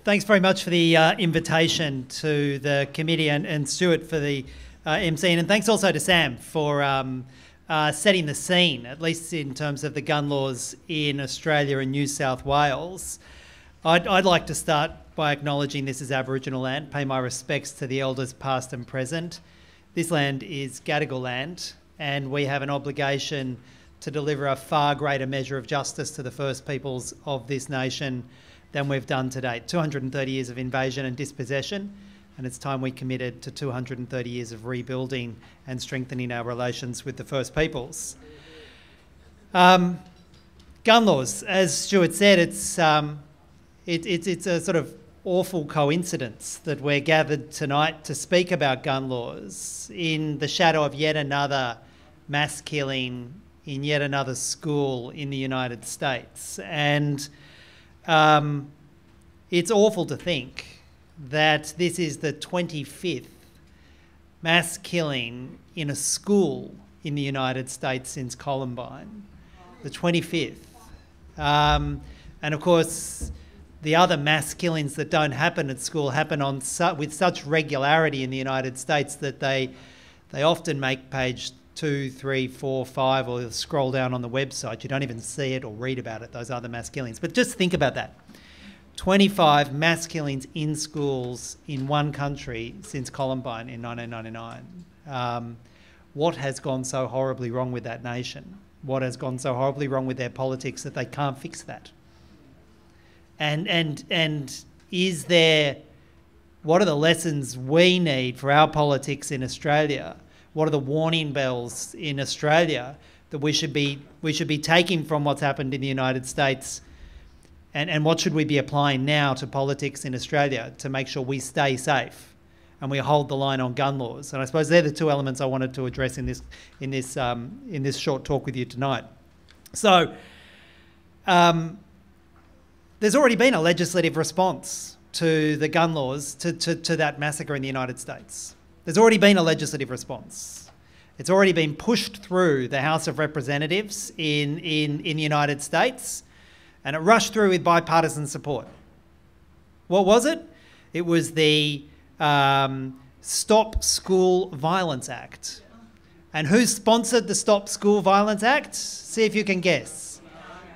Thanks very much for the invitation to the committee and Stuart for the MC, and thanks also to Sam for setting the scene, at least in terms of the gun laws in Australia and New South Wales. I'd like to start by acknowledging this is Aboriginal land, pay my respects to the elders past and present. This land is Gadigal land, and we have an obligation to deliver a far greater measure of justice to the First Peoples of this nation than we've done to date. 230 years of invasion and dispossession, and it's time we committed to 230 years of rebuilding and strengthening our relations with the First Peoples. Gun laws, as Stuart said, it's a sort of awful coincidence that we're gathered tonight to speak about gun laws in the shadow of yet another mass killing in yet another school in the United States. And it's awful to think that this is the 25th mass killing in a school in the United States since Columbine. The 25th. And of course, the other mass killings that don't happen at school happen with such regularity in the United States that they often make page 2, 3, 4, 5, or scroll down on the website. You don't even see it or read about it, those other mass killings. But just think about that. 25 mass killings in schools in one country since Columbine in 1999. What has gone so horribly wrong with that nation? What has gone so horribly wrong with their politics that they can't fix that? And is there, what are the lessons we need for our politics in Australia? What are the warning bells in Australia that we should be taking from what's happened in the United States, and what should we be applying now to politics in Australia to make sure we stay safe and we hold the line on gun laws? And I suppose they're the two elements I wanted to address in this short talk with you tonight. So there's already been a legislative response to the gun laws, to that massacre in the United States. There's already been a legislative response. It's already been pushed through the House of Representatives in the United States, and it rushed through with bipartisan support. What was it? It was the Stop School Violence Act. And who sponsored the Stop School Violence Act? See if you can guess.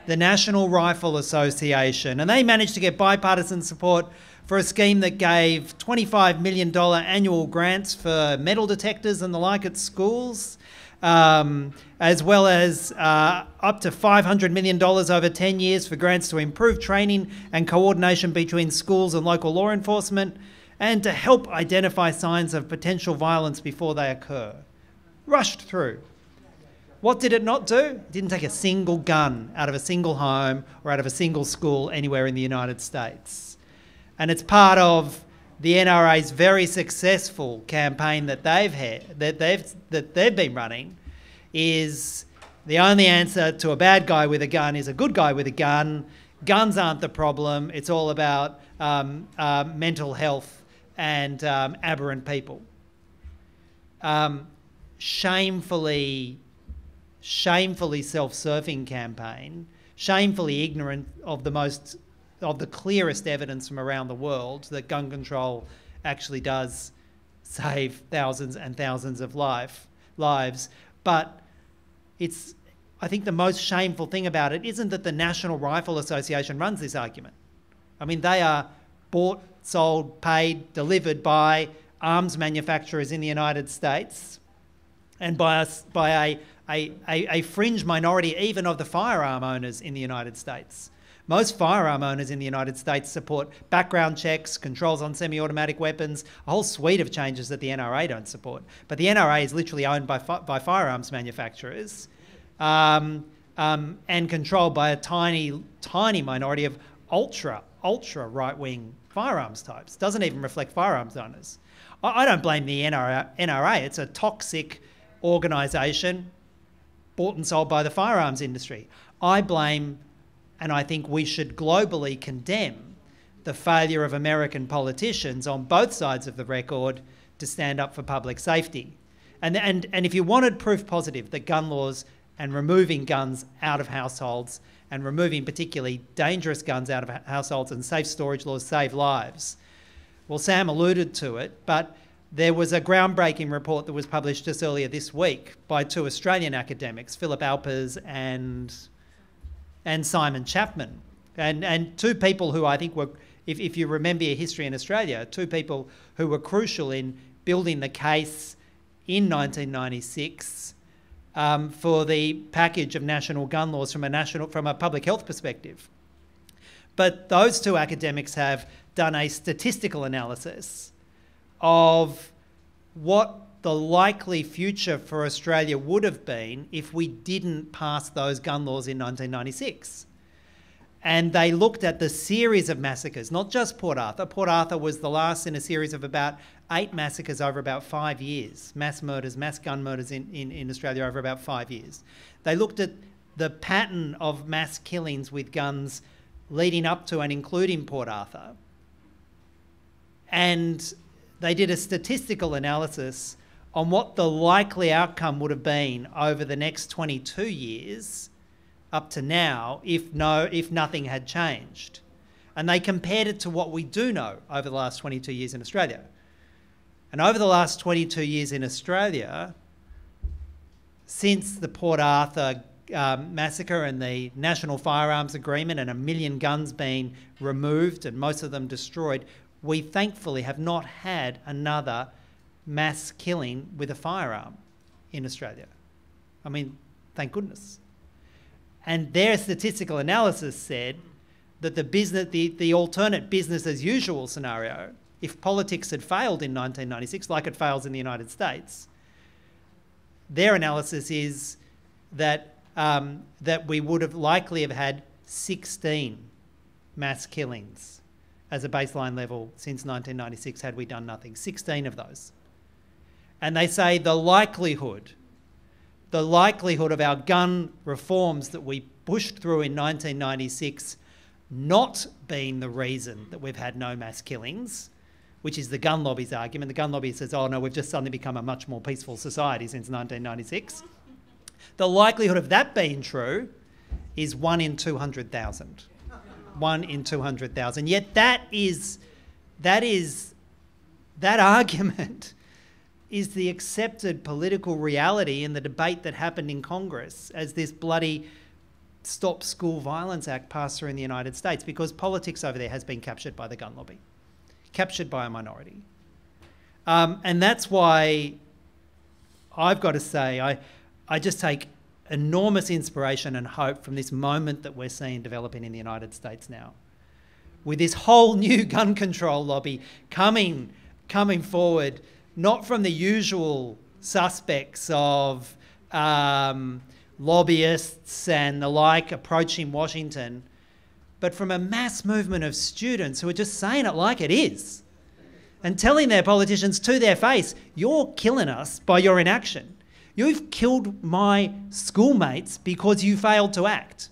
The National Rifle Association. And they managed to get bipartisan support for a scheme that gave $25 million annual grants for metal detectors and the like at schools, as well as up to $500 million over 10 years for grants to improve training and coordination between schools and local law enforcement, and to help identify signs of potential violence before they occur. Rushed through. What did it not do? It didn't take a single gun out of a single home or out of a single school anywhere in the United States. And it's part of the NRA's very successful campaign that they've been running, is the only answer to a bad guy with a gun is a good guy with a gun. Guns aren't the problem. It's all about mental health and aberrant people. Shamefully self-serving campaign, shamefully ignorant of the clearest evidence from around the world that gun control actually does save thousands and thousands of lives. But I think the most shameful thing about it isn't that the National Rifle Association runs this argument. I mean, they are bought, sold, paid, delivered by arms manufacturers in the United States, and by a fringe minority even of the firearm owners in the United States. Most firearm owners in the United States support background checks, controls on semi-automatic weapons, a whole suite of changes that the NRA don't support. But the NRA is literally owned by firearms manufacturers and controlled by a tiny minority of ultra right-wing firearms types. Doesn't even reflect firearms owners. I don't blame the NRA. It's a toxic organisation bought and sold by the firearms industry. I blame, and I think we should globally condemn, the failure of American politicians on both sides of the record to stand up for public safety. And if you wanted proof positive that gun laws and removing guns out of households and removing particularly dangerous guns out of households, and safe storage laws save lives. Well, Sam alluded to it, but there was a groundbreaking report that was published just earlier this week by two Australian academics, Philip Alpers and Simon Chapman, and two people who I think were, if you remember your history in Australia, two people who were crucial in building the case in 1996 for the package of national gun laws from a public health perspective. But those two academics have done a statistical analysis of what the likely future for Australia would have been if we didn't pass those gun laws in 1996. And they looked at the series of massacres, not just Port Arthur. Port Arthur was the last in a series of about 8 massacres over about 5 years, mass murders, mass gun murders in Australia over about 5 years. They looked at the pattern of mass killings with guns leading up to and including Port Arthur. And they did a statistical analysis on what the likely outcome would have been over the next 22 years up to now if nothing had changed. And they compared it to what we do know over the last 22 years in Australia. And over the last 22 years in Australia, since the Port Arthur massacre and the National Firearms Agreement and 1 million guns being removed and most of them destroyed, we thankfully have not had another mass killing with a firearm in Australia. I mean, thank goodness. And their statistical analysis said that the alternate business as usual scenario, if politics had failed in 1996, like it fails in the United States, their analysis is that that we would have likely have had 16 mass killings as a baseline level since 1996 had we done nothing. 16 of those. And they say the likelihood of our gun reforms that we pushed through in 1996 not being the reason that we've had no mass killings, which is the gun lobby's argument. The gun lobby says, oh no, we've just suddenly become a much more peaceful society since 1996. The likelihood of that being true is 1 in 200,000. 1 in 200,000. Yet that argument is the accepted political reality in the debate that happened in Congress as this bloody Stop School Violence Act passed through in the United States, because politics over there has been captured by the gun lobby, captured by a minority. And that's why I've got to say I just take enormous inspiration and hope from this moment that we're seeing developing in the United States now, with this whole new gun control lobby coming forward, not from the usual suspects of lobbyists and the like approaching Washington, but from a mass movement of students who are just saying it like it is and telling their politicians to their face, you're killing us by your inaction. You've killed my schoolmates because you failed to act.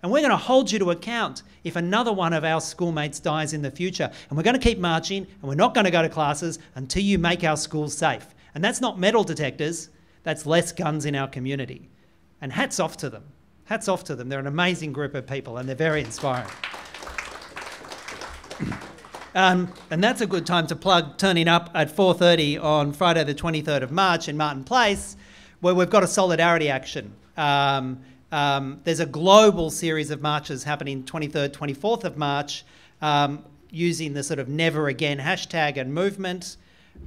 And we're going to hold you to account if another one of our schoolmates dies in the future. And we're going to keep marching, and we're not going to go to classes until you make our schools safe. And that's not metal detectors, that's less guns in our community. And hats off to them. Hats off to them. They're an amazing group of people, and they're very inspiring. And that's a good time to plug turning up at 4:30 on Friday the 23rd of March in Martin Place, where we've got a solidarity action. There's a global series of marches happening 23rd, 24th of March, using the sort of Never Again hashtag and movement.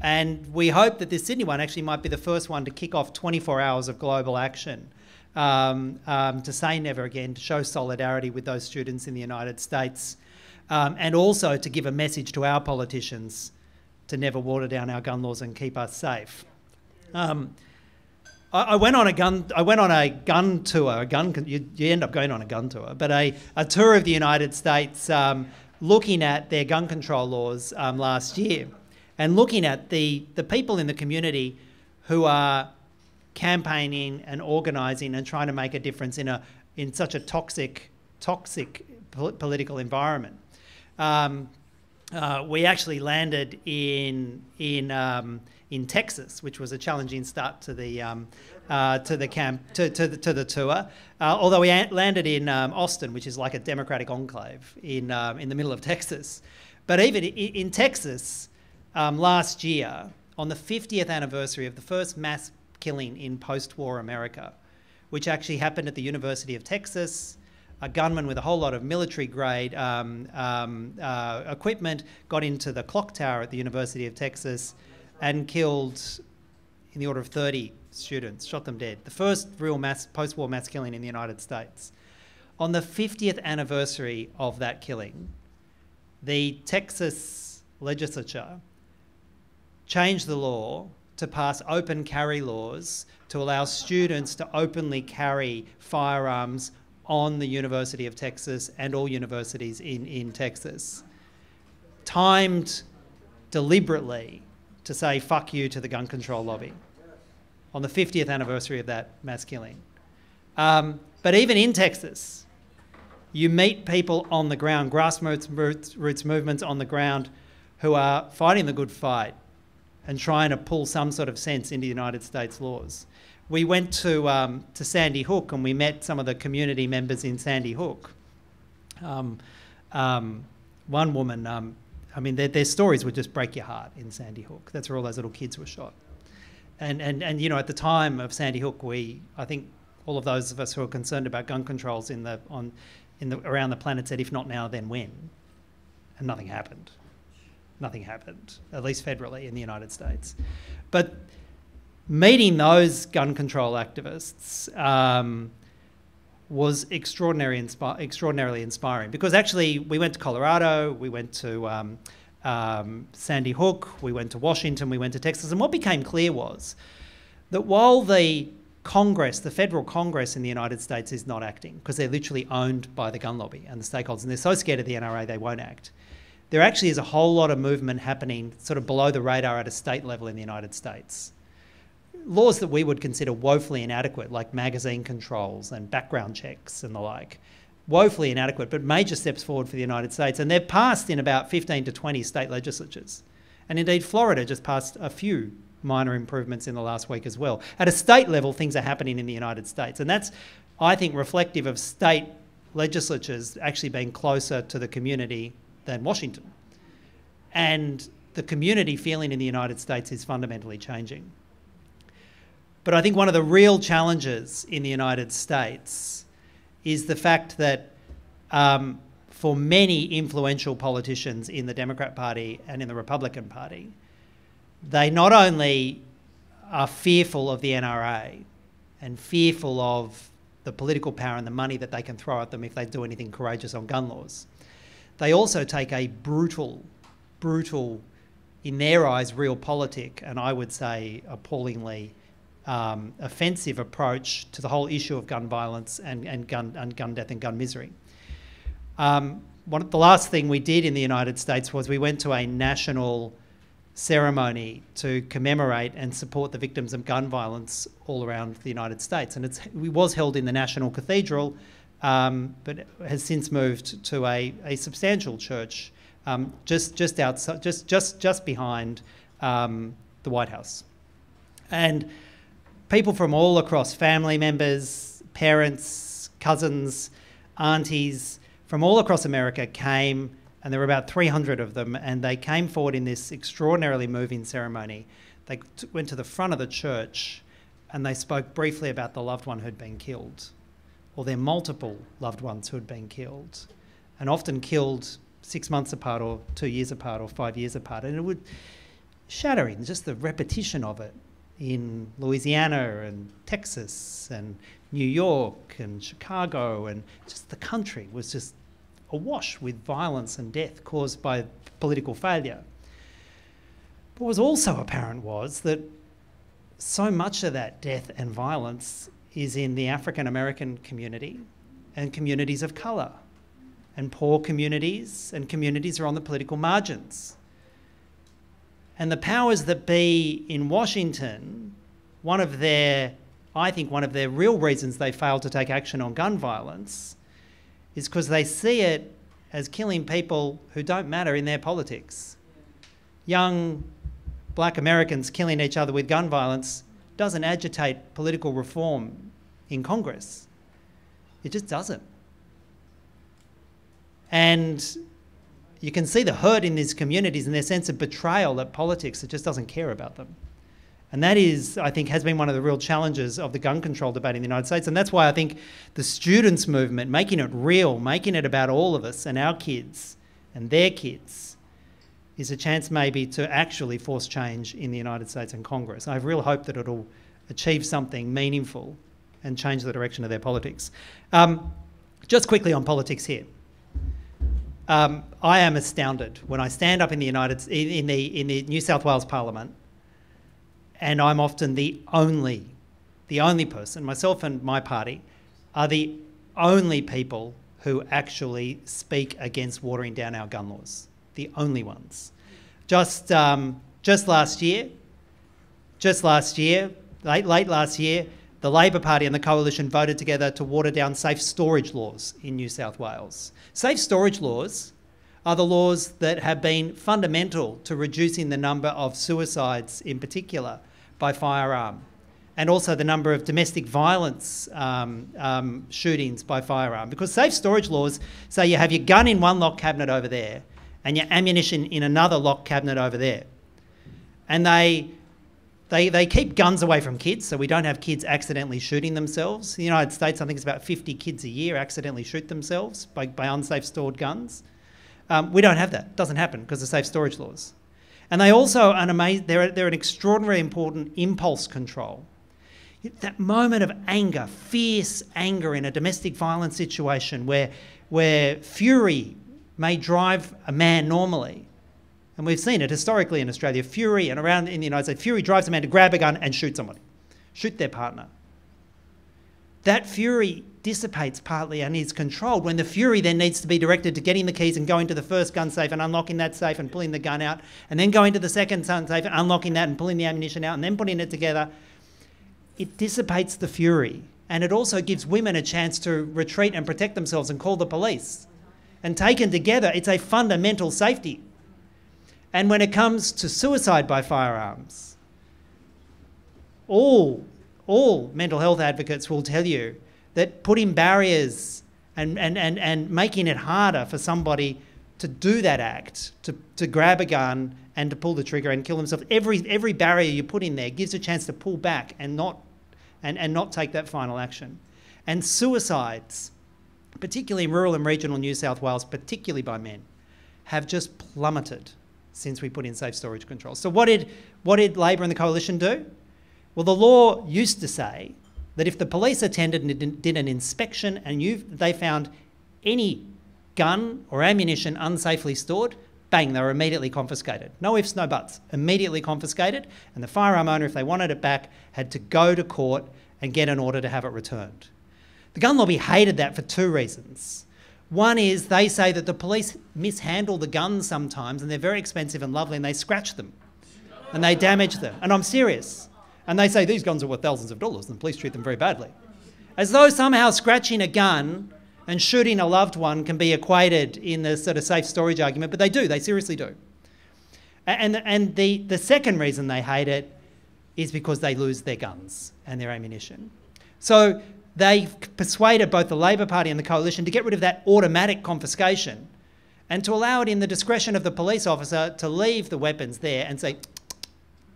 And we hope that this Sydney one actually might be the first one to kick off 24 hours of global action, to say Never Again, to show solidarity with those students in the United States, and also to give a message to our politicians to never water down our gun laws and keep us safe. I went on a gun tour. You end up going on a gun tour, but a tour of the United States, looking at their gun control laws last year, and looking at the people in the community who are campaigning and organising and trying to make a difference in such a toxic political environment. We actually landed in Texas, which was a challenging start to the to the camp, to the tour. Although we landed in Austin, which is like a Democratic enclave in the middle of Texas. But even in Texas, last year, on the 50th anniversary of the first mass killing in post-war America, which actually happened at the University of Texas, a gunman with a whole lot of military-grade equipment got into the clock tower at the University of Texas and killed in the order of 30 students, shot them dead. The first real post-war mass killing in the United States. On the 50th anniversary of that killing, the Texas legislature changed the law to pass open carry laws to allow students to openly carry firearms on the University of Texas and all universities in Texas. Timed deliberately to say fuck you to the gun control lobby on the 50th anniversary of that mass killing. But even in Texas, you meet people on the ground, grassroots movements on the ground who are fighting the good fight and trying to pull some sort of sense into United States laws. We went to Sandy Hook and we met some of the community members in Sandy Hook. One woman, I mean, their stories would just break your heart in Sandy Hook. That's where all those little kids were shot. And you know, at the time of Sandy Hook, I think all of those of us who are concerned about gun controls around the planet said, if not now, then when? And nothing happened. Nothing happened, at least federally in the United States. But meeting those gun control activists was extraordinarily inspiring, because actually we went to Colorado, we went to Sandy Hook, we went to Washington, we went to Texas, and what became clear was that while the Congress, the federal Congress in the United States is not acting, because they're literally owned by the gun lobby and the stakeholders, and they're so scared of the NRA they won't act, there actually is a whole lot of movement happening sort of below the radar at a state level in the United States. Laws that we would consider woefully inadequate, like magazine controls and background checks and the like, woefully inadequate, but major steps forward for the United States. And they've passed in about 15 to 20 state legislatures. And indeed, Florida just passed a few minor improvements in the last week as well. At a state level, things are happening in the United States. And that's, I think, reflective of state legislatures actually being closer to the community than Washington. And the community feeling in the United States is fundamentally changing. But I think one of the real challenges in the United States is the fact that for many influential politicians in the Democrat Party and in the Republican Party, they not only are fearful of the NRA and fearful of the political power and the money that they can throw at them if they do anything courageous on gun laws, they also take a brutal, in their eyes, realpolitik, and I would say appallingly offensive approach to the whole issue of gun violence and gun death and gun misery. The last thing we did in the United States was we went to a national ceremony to commemorate and support the victims of gun violence all around the United States. And it was held in the National Cathedral, but has since moved to a substantial church just outside, just behind the White House. And people from all across, family members, parents, cousins, aunties, from all across America came, and there were about 300 of them, and they came forward in this extraordinarily moving ceremony. They went to the front of the church and they spoke briefly about the loved one who'd been killed, or their multiple loved ones who had been killed, and often killed 6 months apart or 2 years apart or 5 years apart. And it would shattering, just the repetition of it in Louisiana and Texas and New York and Chicago, and just the country was just awash with violence and death caused by political failure. But what was also apparent was that so much of that death and violence is in the African American community and communities of colour, and poor communities, and communities are on the political margins. And the powers that be in Washington, I think one of their real reasons they failed to take action on gun violence is because they see it as killing people who don't matter in their politics. Young black Americans killing each other with gun violence doesn't agitate political reform in Congress. It just doesn't. And you can see the hurt in these communities and their sense of betrayal that politics, it just doesn't care about them. And that is, I think, has been one of the real challenges of the gun control debate in the United States. And that's why I think the students' movement, making it real, making it about all of us and our kids and their kids, is a chance maybe to actually force change in the United States and Congress. I have real hope that it'll achieve something meaningful and change the direction of their politics. Just quickly on politics here. I am astounded when I stand up in the New South Wales Parliament, and I'm often the only person, myself and my party, are the only people who actually speak against watering down our gun laws. The only ones. Just last year, late last year, the Labor Party and the Coalition voted together to water down safe storage laws in New South Wales. Safe storage laws are the laws that have been fundamental to reducing the number of suicides in particular by firearm, and also the number of domestic violence shootings by firearm. Because safe storage laws say you have your gun in one lock cabinet over there and your ammunition in another lock cabinet over there. And they keep guns away from kids, so we don't have kids accidentally shooting themselves. In the United States, I think it's about 50 kids a year accidentally shoot themselves by unsafe stored guns. We don't have that. It doesn't happen because of safe storage laws. And they also are they're an extraordinarily important impulse control. That moment of anger, fierce anger in a domestic violence situation where fury may drive a man normally. And we've seen it historically in Australia, fury, and around in the United States, fury drives a man to grab a gun and shoot somebody, shoot their partner. That fury dissipates partly and is controlled when the fury then needs to be directed to getting the keys and going to the first gun safe and unlocking that safe and pulling the gun out, and then going to the second gun safe and unlocking that and pulling the ammunition out and then putting it together. It dissipates the fury, and it also gives women a chance to retreat and protect themselves and call the police. And taken together, it's a fundamental safety. And when it comes to suicide by firearms, all mental health advocates will tell you that putting barriers and making it harder for somebody to do that act, to grab a gun and to pull the trigger and kill themselves, every barrier you put in there gives a chance to pull back and not take that final action. And suicides, particularly in rural and regional New South Wales, particularly by men, have just plummeted since we put in safe storage controls. So what did Labor and the Coalition do? Well, the law used to say that if the police attended and did an inspection and they found any gun or ammunition unsafely stored, bang, they were immediately confiscated. No ifs, no buts, immediately confiscated. And the firearm owner, if they wanted it back, had to go to court and get an order to have it returned. The gun lobby hated that for two reasons. One is they say that the police mishandle the guns sometimes and they're very expensive and lovely and they scratch them and they damage them. And I'm serious. And they say these guns are worth thousands of dollars and the police treat them very badly. As though somehow scratching a gun and shooting a loved one can be equated in the sort of safe storage argument, but they do, they seriously do. And the second reason they hate it is because they lose their guns and their ammunition. So they persuaded both the Labor Party and the Coalition to get rid of that automatic confiscation and to allow it in the discretion of the police officer to leave the weapons there and say,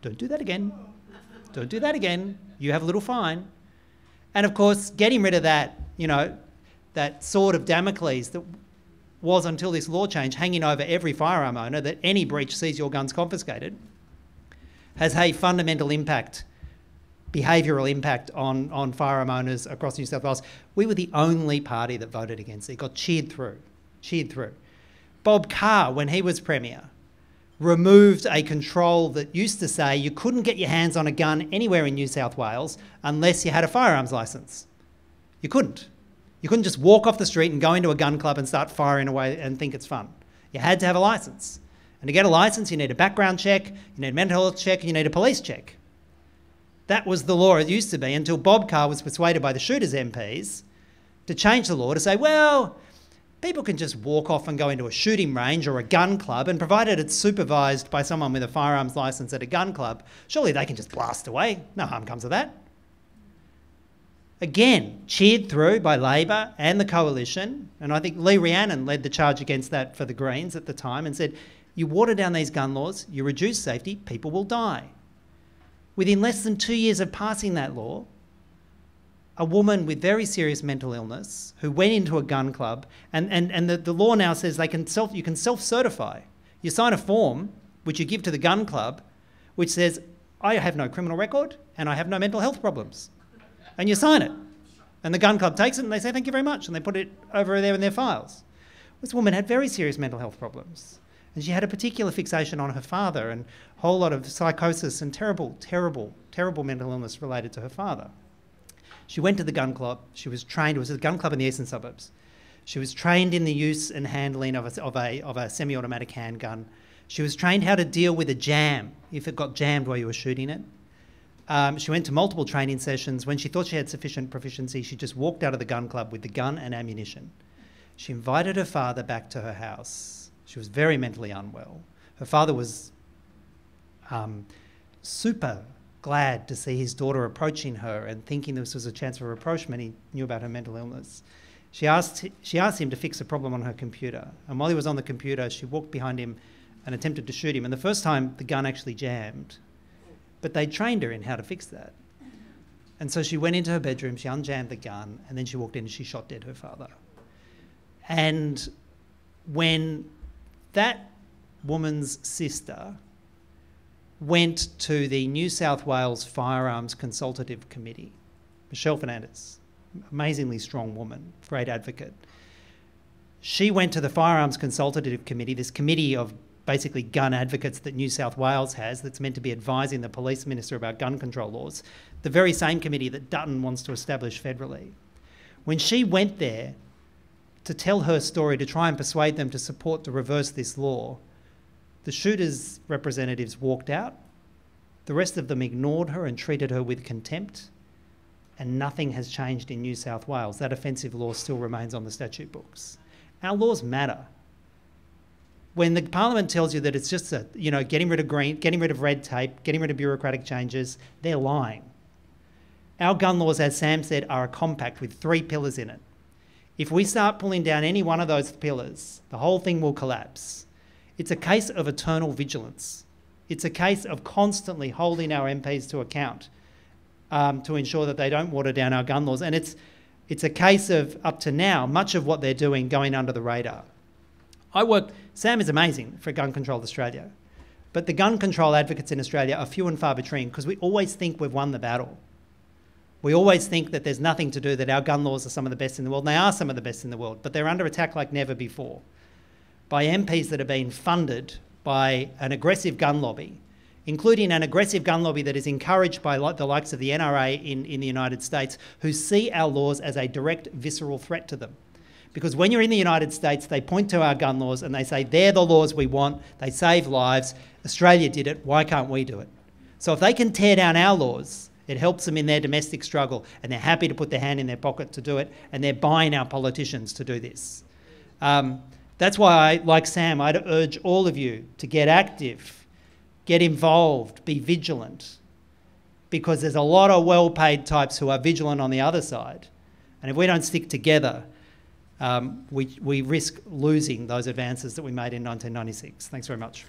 don't do that again. Don't do that again. You have a little fine. And of course, getting rid of that, that sword of Damocles that was, until this law change, hanging over every firearm owner, that any breach sees your guns confiscated, has a fundamental impact, behavioural impact on firearm owners across New South Wales. We were the only party that voted against it. It got cheered through. Bob Carr, when he was Premier, removed a control that used to say you couldn't get your hands on a gun anywhere in New South Wales unless you had a firearms licence. You couldn't. You couldn't just walk off the street and go into a gun club and start firing away and think it's fun. You had to have a licence. And to get a licence, you need a background check, you need a mental health check, you need a police check. That was the law it used to be, until Bob Carr was persuaded by the Shooters MPs to change the law to say, well, People can just walk off and go into a shooting range or a gun club, and provided it's supervised by someone with a firearms licence at a gun club, surely they can just blast away. No harm comes of that. Again, cheered through by Labor and the Coalition, and I think Lee Rhiannon led the charge against that for the Greens at the time and said, you water down these gun laws, you reduce safety, people will die. Within less than 2 years of passing that law, a woman with very serious mental illness who went into a gun club, and the law now says you can self-certify. You sign a form, which you give to the gun club, which says, I have no criminal record and I have no mental health problems. And you sign it. And the gun club takes it and they say, thank you very much. And they put it over there in their files. This woman had very serious mental health problems. And she had a particular fixation on her father and a whole lot of psychosis and terrible, terrible, terrible mental illness related to her father. She went to the gun club. She was trained. It was a gun club in the eastern suburbs. She was trained in the use and handling of a semi-automatic handgun. She was trained how to deal with a jam if it got jammed while you were shooting it. She went to multiple training sessions. When she thought she had sufficient proficiency, she just walked out of the gun club with the gun and ammunition. She invited her father back to her house. She was very mentally unwell. Her father was super glad to see his daughter approaching her and thinking this was a chance for rapprochement. He knew about her mental illness. She asked him to fix a problem on her computer. And while he was on the computer, she walked behind him and attempted to shoot him. And the first time, the gun actually jammed. But they trained her in how to fix that. And so she went into her bedroom, she unjammed the gun, and then she walked in and she shot dead her father. And when that woman's sister went to the New South Wales Firearms Consultative Committee, Michelle Fernandez, amazingly strong woman, great advocate. She went to the Firearms Consultative Committee, this committee of basically gun advocates that New South Wales has that's meant to be advising the police minister about gun control laws, the very same committee that Dutton wants to establish federally. When she went there to tell her story, to try and persuade them to support to reverse this law, the shooters' representatives walked out. The rest of them ignored her and treated her with contempt, and nothing has changed in New South Wales. That offensive law still remains on the statute books. Our laws matter. When the Parliament tells you that it's just getting rid of red tape, getting rid of bureaucratic changes, they're lying. Our gun laws, as Sam said, are a compact with 3 pillars in it. If we start pulling down any one of those pillars, the whole thing will collapse. It's a case of eternal vigilance. It's a case of constantly holding our MPs to account to ensure that they don't water down our gun laws. And it's a case of, up to now, much of what they're doing going under the radar. Sam is amazing for Gun Control Australia, but the gun control advocates in Australia are few and far between because we always think we've won the battle. We always think that there's nothing to do, that our gun laws are some of the best in the world, and they are some of the best in the world, but they're under attack like never before by MPs that are being funded by an aggressive gun lobby, including an aggressive gun lobby that is encouraged by the likes of the NRA in the United States, who see our laws as a direct, visceral threat to them. Because when you're in the United States, they point to our gun laws and they say, they're the laws we want, they save lives, Australia did it, why can't we do it? So if they can tear down our laws, it helps them in their domestic struggle, and they're happy to put their hand in their pocket to do it, and they're buying our politicians to do this. That's why, like Sam, I'd urge all of you to get active, get involved, be vigilant, because there's a lot of well-paid types who are vigilant on the other side. And if we don't stick together, we risk losing those advances that we made in 1996. Thanks very much.